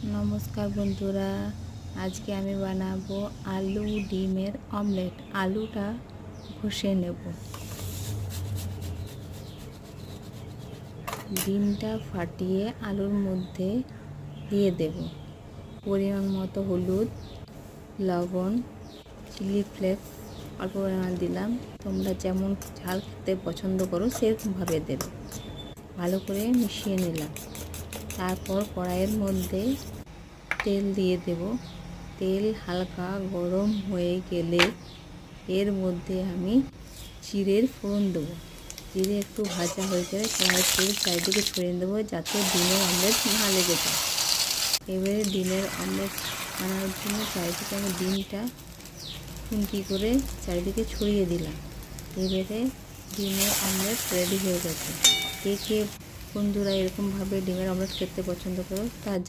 নমস্কার বন্ধুরা, আজকে আমি বানাবো আলু ডিমের অমলেট। আলুটা ঘষে নেব, ডিমটা ফাটিয়ে আলুর মধ্যে দিয়ে দেব। পরিমাণ মতো হলুদ, লবণ, চিলি ফ্লেক্স অল্প পরিমাণ দিলাম। তোমরা যেমন ঝাল খেতে পছন্দ করো সেরকমভাবে দেবে। ভালো করে মিশিয়ে নিলাম। তারপর কড়াইয়ের মধ্যে তেল দিয়ে দেব। তেল হালকা গরম হয়ে গেলে এর মধ্যে আমি জিরের ফোড়ন দেবো। জিরে একটু ভাজা হয়ে গেলে কড়াইয়ের তেল চারিদিকে ছড়িয়ে দেবো, যাতে ডিমের অমলেট না লেগে যায়। এবারে ডিমের অমলেট বানানোর জন্য চারিদিকে আমি ডিমটা খুন্তি করে চারিদিকে ছড়িয়ে দিলাম। এবারে ডিমের অমলেট রেডি হয়ে গেছে। কে কে বন্ধুরা এরকমভাবে ডিমের অমলেট খেতে পছন্দ করো তা